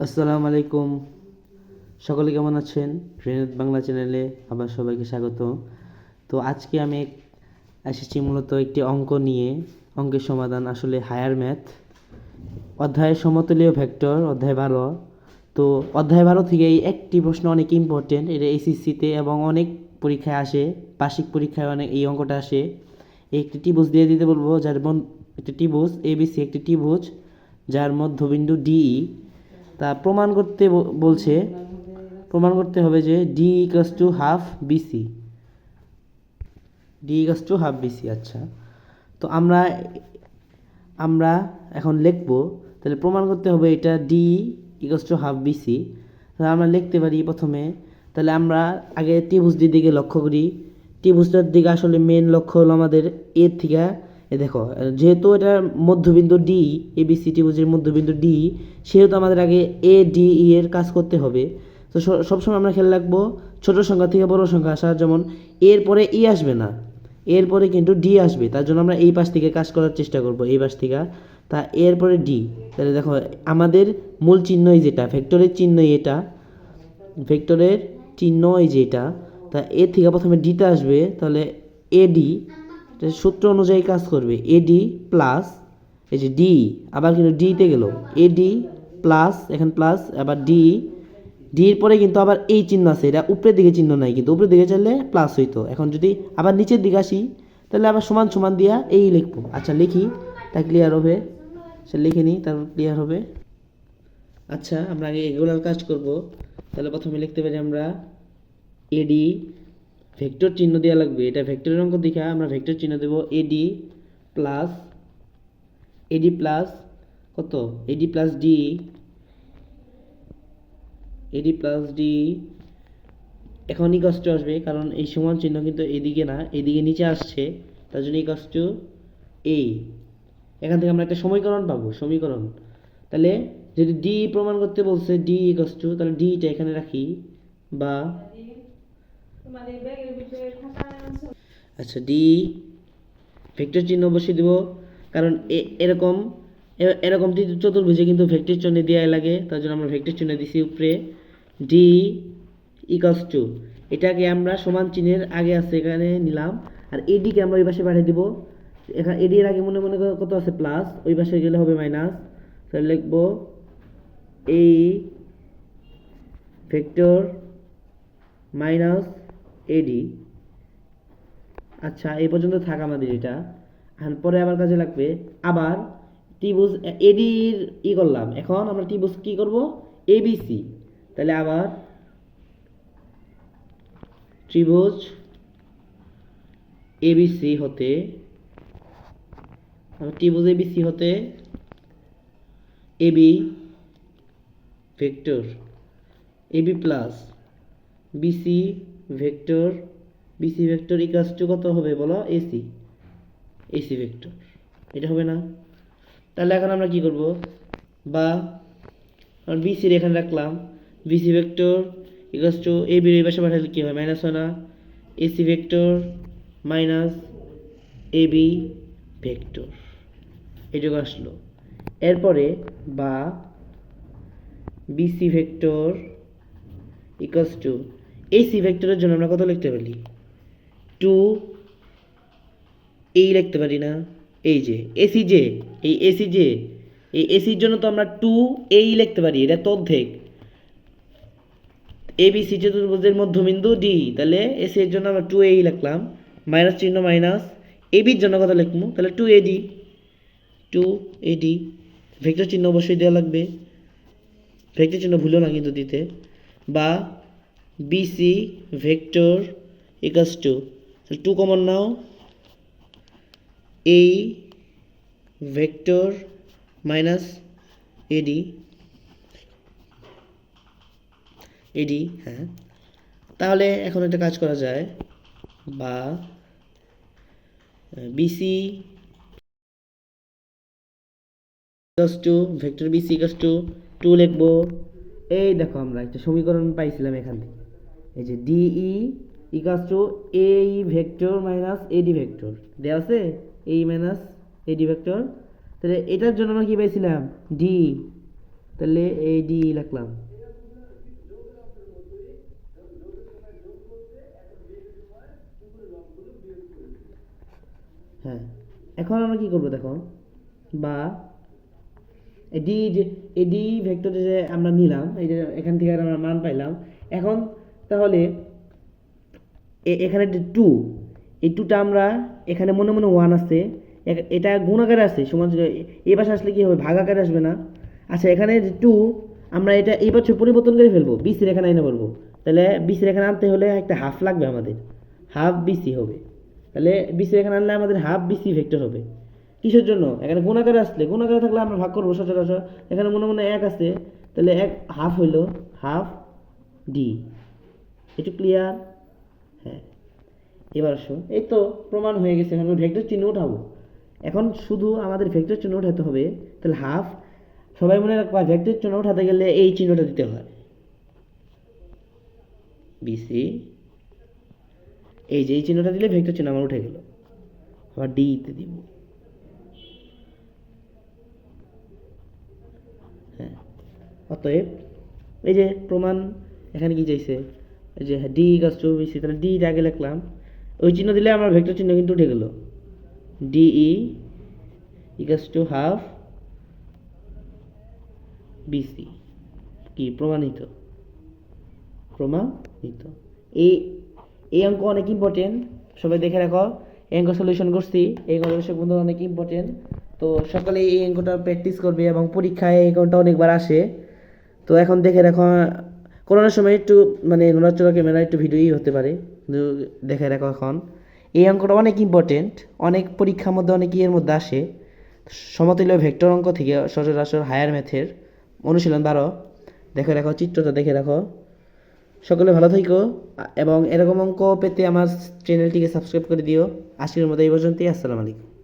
আসসালামু আলাইকুম। সকলে কেমন আছেন? রেনেট বাংলা চ্যানেলে আবার সবাইকে স্বাগত। তো আজকে আমি এসেছি মূলত একটি অঙ্ক নিয়ে। অঙ্কের সমাধান আসলে হায়ার ম্যাথ, অধ্যায় সমতলীয় ভেক্টর, অধ্যায় 12। তো অধ্যায় 12 থেকে এই একটি প্রশ্ন অনেক ইম্পর্টেন্ট। এটা এসএসসিতে এবং অনেক পরীক্ষায় আসে, বার্ষিক পরীক্ষায় অনেক এই অঙ্কটা আসে। একটি ত্রিভুজ দিয়ে দিতে বলবো, একটি ত্রিভুজ এবিসি, একটি ত্রিভুজ যার মধ্যবিন্দু ডিই। তা প্রমাণ করতে বলছে। প্রমাণ করতে হবে যে D equals to half BC. D equals to half BC. আচ্ছা, তো আমরা আমরা এখন লিখব। তাহলে প্রমাণ করতে হবে এটা D equals to half BC. তাহলে আমরা লিখতে পারি প্রথমে। তাহলে আমরা আগে ত্রিভুজটির দিকে লক্ষ্য করি। ত্রিভুজটার দিকে আসলে মেন লক্ষ্য হলো আমাদের এর থেকে। দেখো, যেহেতু এটা মধ্যবিন্দু ডি, এবিসি ত্রিভুজের মধ্যবিন্দু ডি, সেহেতু আমাদের আগে এ ডি ই এর কাজ করতে হবে। তো সবসময় আমরা খেয়াল রাখবো ছোট সংখ্যা থেকে বড় সংখ্যা আসা, যেমন এর পরে ই আসবে না, এরপরে কিন্তু ডি আসবে। তার জন্য আমরা এই পাশ থেকে কাজ করার চেষ্টা করব, এই পাশ থেকে। তা এরপরে ডি। তাহলে দেখো, আমাদের মূল চিহ্নই যেটা, ভেক্টরের চিহ্নই এটা, ভেক্টরের চিহ্ন এই যে এটা। তা এ থেকে প্রথমে ডিতে আসবে, তাহলে এডি সূত্র অনুযায়ী কাজ করবে। এডি প্লাস এই যে ডি, আবার কিন্তু ডিতে গেল, এডি প্লাস, এখানে প্লাস, আবার ডি। ডির পরে কিন্তু আবার এই চিহ্ন আছে, এটা উপরের দিকে চিহ্ন নাই, কিন্তু উপরের দিকে চাইলে প্লাস হইতো। এখন যদি আবার নিচের দিকে আসি, তাহলে আবার সমান সমান দিয়া এই লিখবো। আচ্ছা লিখি, তা ক্লিয়ার হবে। সে লিখে নিই, তারপর ক্লিয়ার হবে। আচ্ছা, আমরা আগে এগুলোর কাজ করব। তাহলে প্রথমে লিখতে পারি আমরা এডি, ভেক্টর চিহ্ন দেওয়া লাগবে, এটা ভেক্টরের অঙ্ক দেখা আমরা ভেক্টর চিহ্ন দেব। এডি প্লাস, এডি প্লাস কত, এডি প্লাস ডি, এডি প্লাস ডি। এখন ই কষ্ট আসবে, কারণ এই সমান চিহ্ন কিন্তু এদিকে না, এদিকে নিচে আসছে, তার জন্য ই কষ্ট এই। এখান থেকে আমরা একটা সমীকরণ পাবো, সমীকরণ। তাহলে যদি ডি প্রমাণ করতে বলছে, ডি ইকস টু, তাহলে ডিটা এখানে রাখি, বা আচ্ছা ডি ভেক্টর চিহ্ন অবশ্যই দেব, কারণ এরকম এরকম চতুর্ভুজে কিন্তু ভেক্টর চিহ্ন দেওয়াই লাগে, তার জন্য আমরা ভেক্টর চিহ্ন দিছি উপরে। ডি ইকস টু, এটাকে আমরা সমান চিহ্নের আগে আছে এখানে নিলাম, আর এডিকে আমরা ওই পাশে পাঠিয়ে দিব। এখানে এডি এর আগে মনে মনে কত আছে প্লাস, ওই পাশে গেলে হবে মাইনাস। তাহলে লিখবো এই ভেক্টর মাইনাস এডি। আচ্ছা, এই পর্যন্ত থাক আমাদের এটা। পরে আবার কাজে লাগবে। আবার ত্রিভুজ এডির ই করলাম, এখন আমরা ত্রিভুজ কি করব, এবিসি। তাহলে আবার ত্রিভুজ এবিসি হতে, ত্রিভুজ এবিসি হতে AB vector, AB plus BC vector, BC vector equals to কত হবে বলো, এসি, এসি ভেক্টর। এটা হবে না? তাহলে এখন আমরা কি করব, বা বিসির এখানে রাখলাম, বিসি ভেক্টর ইকাস টু এবির এই পাশে পাঠালে কি হয়, মাইনাস হয় না, AC vector minus AB vector, এটুকু আসলো। এরপরে বা BC vector equals to AC ভেক্টরের জন্য আমরা কত লিখতে পারি, টু এই লিখতে পারি না, এই যে এসি যে, এই এসি যে, এই এসির জন্য তো আমরা টু এই লিখতে পারি, এটা তদ্ধেক। এবিসি চতুর্ভুজের মধ্যবিন্দু ডি, তাহলে এসি এর জন্য আমরা টু এই লিখলাম, মাইনাস চিহ্ন মাইনাস। এবির জন্য কত লিখবো, তাহলে টু এডি, টু এডি। ভেক্টর চিহ্ন অবশ্যই দেওয়া লাগবে, ভেক্টর চিহ্ন ভুলো না কিন্তু দিতে। বা BC vector equals two, two common নাও, এই ভেক্টর মাইনাস এডি, এডি। হ্যাঁ, তাহলে এখন একটা কাজ করা যায়, বা BC equals to vector BC equals two to লিখবো। এই দেখো, আমরা একটা সমীকরণ পাইছিলাম এখান থেকে, এই যে ডিই ইকাস টু এই ভেক্টর মাইনাস এডি ভেক্টর দেওয়া আছে, এই মাইনাস এডি ভেক্টর। তাহলে এটার জন্য আমরা কি পাইছিলাম, ডি, তাহলে এই ডি লিখলাম। হ্যাঁ, এখন আমরা কি করবো দেখো, বা এই ডি ভেক্টর যে আমরা নিলাম, এই যে এখান থেকে আমরা মান পাইলাম। এখন তাহলে এখানে যে টু, এই টুটা আমরা এখানে মনে মনে ওয়ান আছে, এটা গুণ আকারে আছে, সমান এই পাশে আসলে কি হবে, ভাগ আকারে আসবে না। আচ্ছা, এখানে যে টু আমরা এটা এই পাশে পরিবর্তন করে ফেলবো, বিসির এখানে এনে বলবো। তাহলে বিসির এখানে আনতে হলে একটা হাফ লাগবে আমাদের, হাফ বিসি হবে। তাহলে বিসির এখানে আনলে আমাদের হাফ বিসি ভেক্টর হবে। কিসের জন্য, এখানে গুণ আকারে আসলে, গুণ আকারে থাকলে আমরা ভাগ করবো সচরাচর, এখানে মনে মনে এক আছে, তাহলে এক হাফ হইলো হাফ ডি। একটু ক্লিয়ার? হ্যাঁ, এবার আসো, এই তো প্রমাণ হয়ে গেছে। এখন ভেক্টর চিহ্ন উঠাবো। এখন শুধু আমাদের ভেক্টর চিহ্ন উঠাতে হবে। তাহলে হাফ, সবাই মনে রাখবা ভেক্টর চিহ্ন উঠাতে গেলে এই চিহ্নটা দিতে হয়, বিসি। এই যে এই চিহ্নটা দিলে ভেক্টর চিহ্ন আমার উঠে গেল। আবার ডি তে দিব। হ্যাঁ, অতএব এই যে প্রমাণ এখানে কি চাইছে, এই যে ডি ইকাস টু বিসি, তাহলে ডি আগে লিখলাম, ওই চিহ্ন দিলে আমার ভেক্টর চিহ্ন কিন্তু উঠে গেল। DE equals to half BC, কি প্রমাণিত? প্রমাণিত। এই এই অঙ্ক অনেক ইম্পর্টেন্ট, সবাই দেখে রাখো। এই অঙ্ক সলিউশন করছি, এই অঙ্ক দর্শক বন্ধু অনেক ইম্পর্টেন্ট। তো সকালে এই অঙ্কটা প্র্যাকটিস করবে এবং পরীক্ষায় এই অঙ্কটা অনেকবার আসে। তো এখন দেখে রাখো, করোনার সময় একটু মানে নড়াচড়া ক্যামেরা একটু ভিডিওই হতে পারে, কিন্তু দেখে রাখো এখন। এই অঙ্কটা অনেক ইম্পর্টেন্ট, অনেক পরীক্ষার মধ্যে অনেক ইয়ের মধ্যে আসে। সমতুল্য ভেক্টর অঙ্ক থেকে সচরাচর হায়ার ম্যাথের অনুশীলন 12 দেখে রাখো, চিত্রটা দেখে রাখো। সকলে ভালো থেকো এবং এরকম অঙ্ক পেতে আমার চ্যানেলটিকে সাবস্ক্রাইব করে দিও। আজকের মতো এই পর্যন্তই। আসসালামু আলাইকুম।